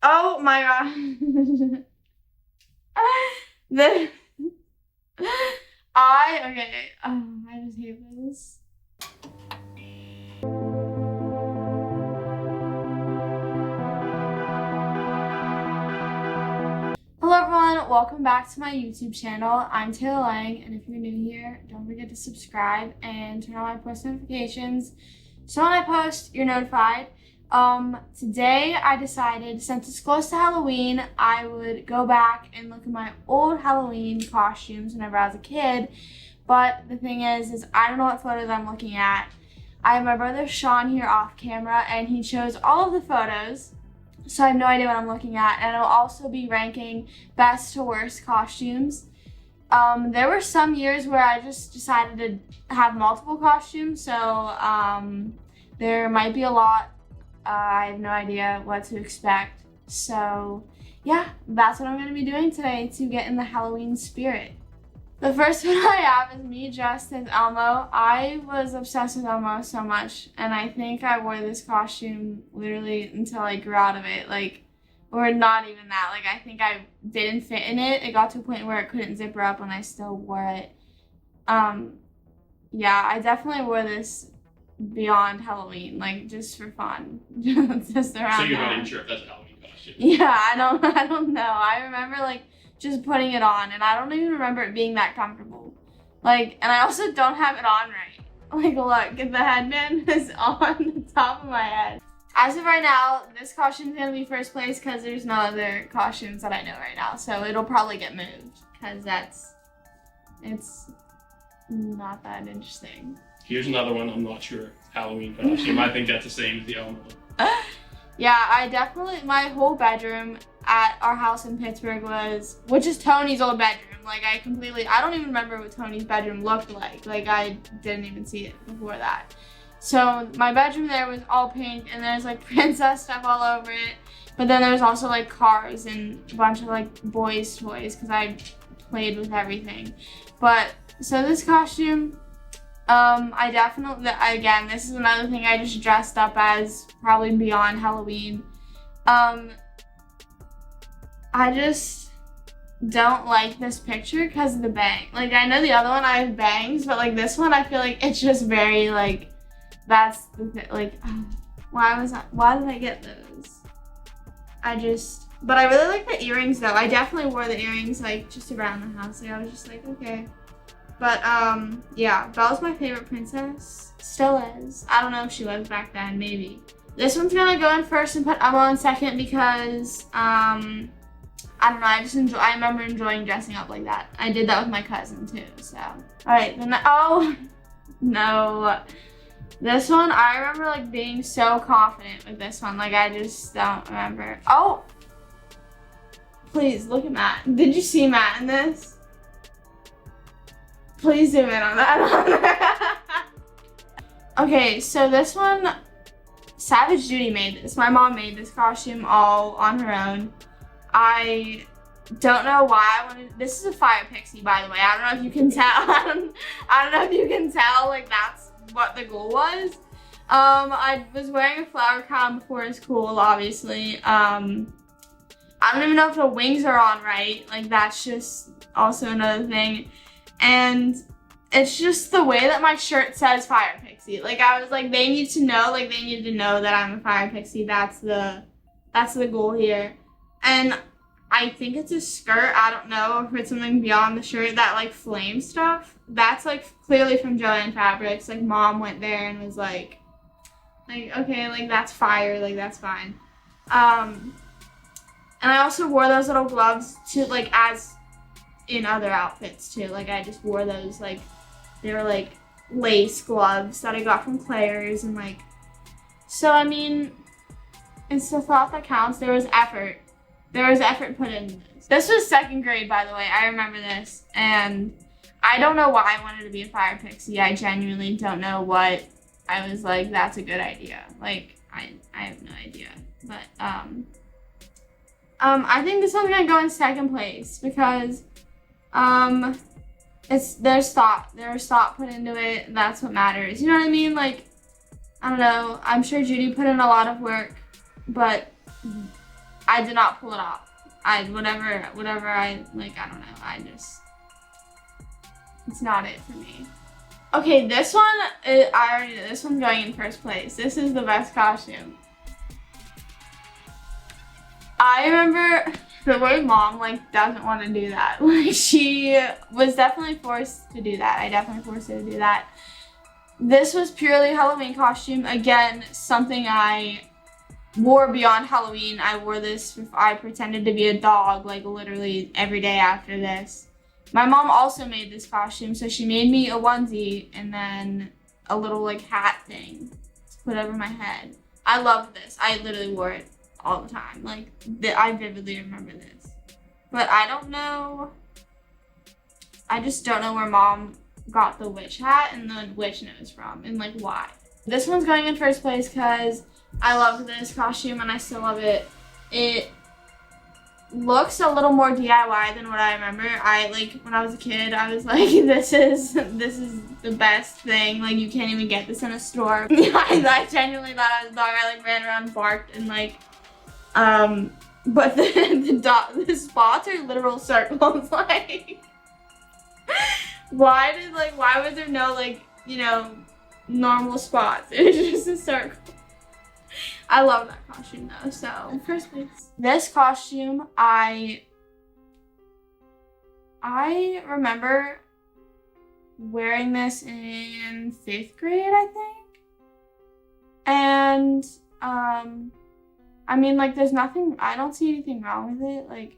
Oh my god. the okay. Oh, I just hate this. Hello everyone, welcome back to my YouTube channel. I'm Taylor Lang, and if you're new here, don't forget to subscribe and turn on my post notifications so when I post, you're notified. Today I decided, since it's close to Halloween, I would go back and look at my old Halloween costumes whenever I was a kid. But the thing is I don't know what photos I'm looking at. I have my brother Sean here off camera, and he chose all of the photos. So I have no idea what I'm looking at, and I'll also be ranking best to worst costumes. There were some years where I just decided to have multiple costumes, so there might be a lot. I have no idea what to expect. So yeah, that's what I'm going to be doing today to get in the Halloween spirit. The first one I have is me dressed as Elmo. I was obsessed with Elmo so much, and I think I wore this costume literally until I grew out of it. Or not even that. I think I didn't fit in it. It got to a point where it couldn't zipper up, and I still wore it. Yeah, I definitely wore this beyond Halloween, just for fun. Just around. So you're not even sure if that's a Halloween costume? Yeah, I don't know. I remember just putting it on, and I don't even remember it being that comfortable. And I also don't have it on right. Look, the headband is on the top of my head. As of right now, this costume is gonna be first place because there's no other costumes that I know right now, so it'll probably get moved because it's not that interesting. Here's another one. I'm not sure Halloween costume. I think that's the same as the Elmo. Yeah, my whole bedroom at our house in Pittsburgh which is Tony's old bedroom. I don't even remember what Tony's bedroom looked like. I didn't even see it before that. So my bedroom there was all pink, and there's princess stuff all over it. But then there's also cars and a bunch of boys' toys because I played with everything. So this costume, I definitely, again, this is another thing I just dressed up as, probably beyond Halloween. I just don't like this picture because of the bang. I know the other one I have bangs, but this one I feel it's just very that's the thing. Why did I get those? But I really like the earrings though. I definitely wore the earrings just around the house. I was just okay. But yeah, Belle's my favorite princess. Still is. I don't know if she was back then, maybe. This one's gonna go in first and put Emma in second because I don't know, I remember enjoying dressing up like that. I did that with my cousin too, so. Alright, oh no. This one, I remember being so confident with this one. I just don't remember. Oh! Please, look at Matt. Did you see Matt in this? Please zoom in on that. Okay, so this one, Savage Judy made this. My mom made this costume all on her own. I don't know why I wanted. This is a fire pixie, by the way. I don't know if you can tell. I don't know if you can tell. That's what the goal was. I was wearing a flower crown before school, obviously. I don't even know if the wings are on right. That's just also another thing. And it's just the way that my shirt says fire pixie. I was they need to know. They need to know that I'm a fire pixie. That's the goal here. And I think it's a skirt. I don't know if it's something beyond the shirt, that flame stuff. That's clearly from Joann Fabrics. Mom went there and was okay, that's fire, that's fine. And I also wore those little gloves to as in other outfits too. I just wore those they were lace gloves that I got from Claire's, and so I mean, it's the thought that counts. There was effort. There was effort put into this. This was second grade, by the way. I remember this. And I don't know why I wanted to be a fire pixie. I genuinely don't know what I was that's a good idea. I have no idea. But, I think this one's gonna go in second place because, there's thought. There's thought put into it. That's what matters. You know what I mean? I don't know. I'm sure Judy put in a lot of work, but I did not pull it off. Whatever I, like, I don't know. It's not it for me. Okay, this one, I already know. This one's going in first place. This is the best costume. I remember the way mom, like, doesn't want to do that. Like, she was definitely forced to do that. I definitely forced her to do that. This was purely a Halloween costume. Again, something I wore beyond Halloween. I wore this if I pretended to be a dog, like, literally every day after this. My mom also made this costume, so she made me a onesie and then a little, like, hat thing to put over my head. I loved this. I literally wore it all the time. Like, I vividly remember this. But I don't know. I just don't know where mom got the witch hat and the witch nose from and, like, why. This one's going in first place because I loved this costume and I still love it. It looks a little more DIY than what I remember. When I was a kid, I was like, this is the best thing. Like, you can't even get this in a store. I genuinely thought I was a dog. I, like, ran around and barked and, like, but the spots are literal circles. Like, why was there no, like, you know, normal spots? It's just a circle. I love that costume though, so first place. This costume, I remember wearing this in 5th grade, I think. And, I mean, like, I don't see anything wrong with it. Like,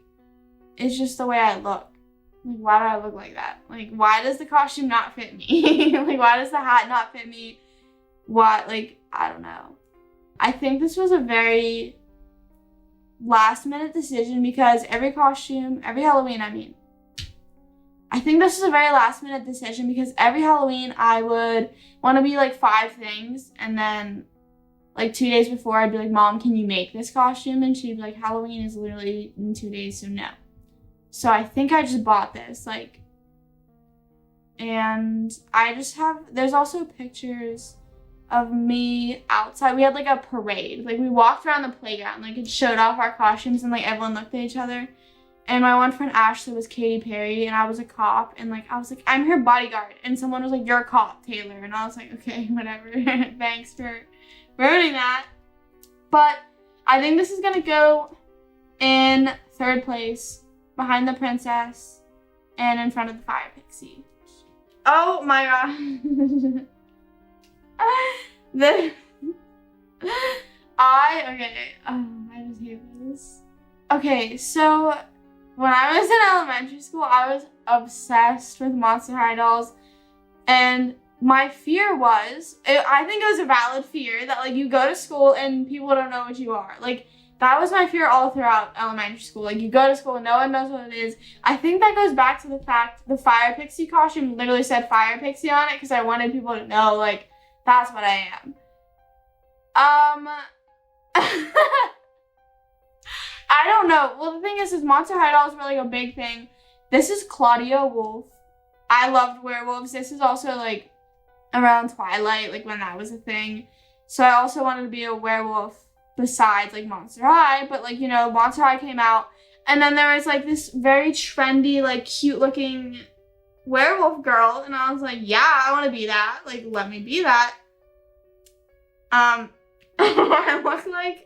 it's just the way I look. Like, why do I look like that? Like, why does the costume not fit me? Like, why does the hat not fit me? Like, I don't know. I think this was a very last-minute decision because every Halloween, I think this was a very last-minute decision because every Halloween I would want to be, like, 5 things, and then, like, 2 days before I'd be like, Mom, can you make this costume? And she'd be like, Halloween is literally in 2 days, so no. So I think I just bought this, like, and there's also pictures of me outside. We had, like, a parade. Like, we walked around the playground. Like, it showed off our costumes and, like, everyone looked at each other. And my one friend, Ashley, was Katy Perry, and I was a cop. And, like, I was like, I'm her bodyguard. And someone was like, you're a cop, Taylor. And I was like, okay, whatever. Thanks for ruining that. But I think this is going to go in 3rd place, behind the princess, and in front of the fire pixie. Oh, my God. I just hate this. Okay, so when I was in elementary school, I was obsessed with Monster High dolls, and my fear was, I think it was a valid fear, that, like, you go to school and people don't know what you are. Like, that was my fear all throughout elementary school. Like, you go to school and no one knows what it is. I think that goes back to the fact the fire pixie costume literally said fire pixie on it because I wanted people to know, like, that's what I am. I don't know. Well, the thing is Monster High dolls were, like, a big thing. This is Claudia Wolf. I loved werewolves. This is also, like, around Twilight, like, when that was a thing. So I also wanted to be a werewolf besides, like, Monster High. But, like, you know, Monster High came out. And then there was, like, this very trendy, like, cute-looking werewolf girl. And I was like, yeah, I want to be that. Like, let me be that. I look like...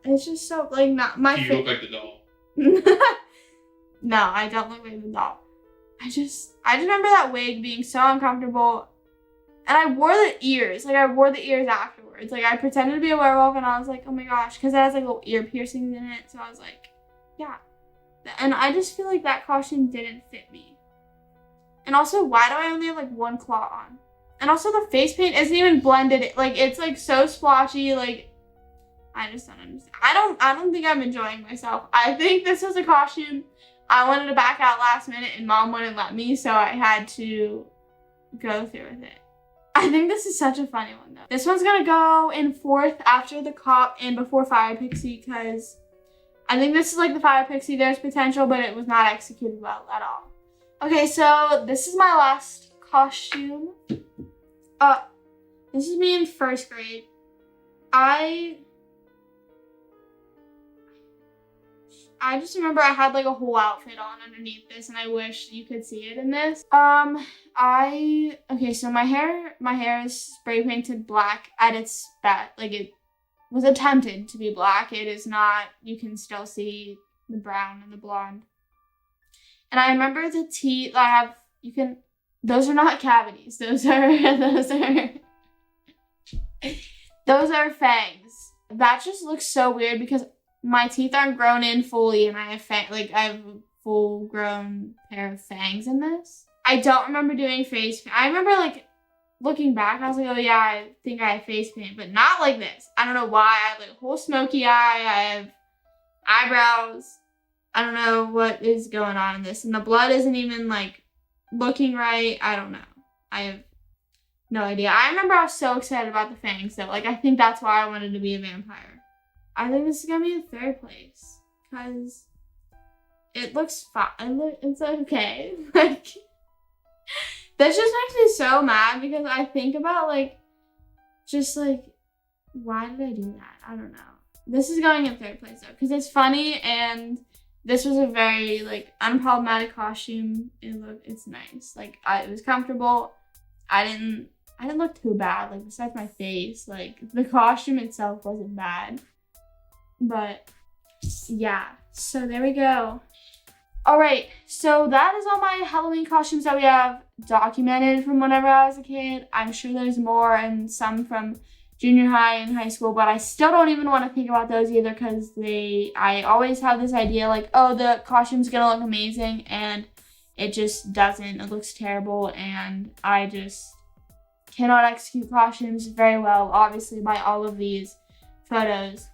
it's just so, like, not my... You look like the doll. No, I don't look like the doll. I just remember that wig being so uncomfortable. And I wore the ears. Like, I wore the ears afterwards. Like, I pretended to be a werewolf, and I was like, oh my gosh. Because it has, like, little ear piercings in it. So I was like, yeah. And I just feel like that costume didn't fit me. And also, why do I only have, like, 1 claw on? And also, the face paint isn't even blended. Like, it's, like, so splotchy. Like, I just don't understand. I don't think I'm enjoying myself. I think this was a costume I wanted to back out last minute, and Mom wouldn't let me, so I had to go through with it. I think this is such a funny one, though. This one's gonna go in 4th after the cop and before Fire Pixie, because I think this is like the Fire Pixie. There's potential, but it was not executed well at all. Okay, so this is my last costume. This is me in 1st grade. I just remember I had like a whole outfit on underneath this, and I wish you could see it in this. Okay, so my hair is spray painted black at its best. Like, it was attempted to be black. It is not. You can still see the brown and the blonde. And I remember the teeth I have. Those are not cavities. Those are fangs. That just looks so weird because my teeth aren't grown in fully, and I have I have a full grown pair of fangs in this. I don't remember doing face paint. I remember like looking back, I was like, oh yeah, I think I have face paint, but not like this. I don't know why. I have like a whole smoky eye. I have eyebrows. I don't know what is going on in this, and the blood isn't even like looking right. I don't know. I have no idea. I remember I was so excited about the fangs though. Like, I think that's why I wanted to be a vampire. I think this is gonna be in third place because it looks fine. It's okay. Like, this just makes me so mad because I think about like, just like, why did I do that? I don't know. This is going in third place though because it's funny, and this was a very like unproblematic costume. It's nice. Like, it was comfortable. I didn't look too bad. Like, besides my face, like the costume itself wasn't bad. But yeah, so there we go. All right, so that is all my Halloween costumes that we have documented from whenever I was a kid. I'm sure there's more and some from junior high and high school, but I still don't even want to think about those either because I always have this idea like, oh, the costume's gonna look amazing, and it just doesn't. It looks terrible, and I just cannot execute costumes very well, obviously, by all of these photos.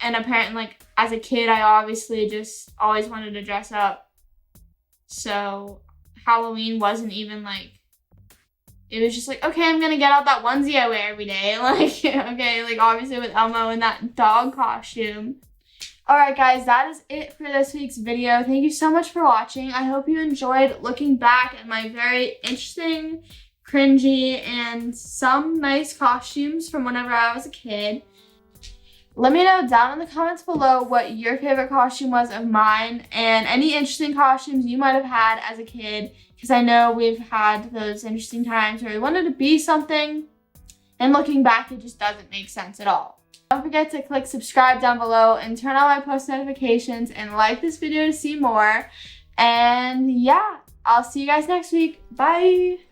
And apparently, like, as a kid, I obviously just always wanted to dress up. So Halloween wasn't even like, it was just like, okay, I'm gonna get out that onesie I wear every day. Like, okay, like obviously with Elmo in that dog costume. All right, guys, that is it for this week's video. Thank you so much for watching. I hope you enjoyed looking back at my very interesting, cringy, and some nice costumes from whenever I was a kid. Let me know down in the comments below what your favorite costume was of mine and any interesting costumes you might have had as a kid, because I know we've had those interesting times where we wanted to be something, and looking back, it just doesn't make sense at all. Don't forget to click subscribe down below and turn on my post notifications and like this video to see more. And yeah, I'll see you guys next week. Bye!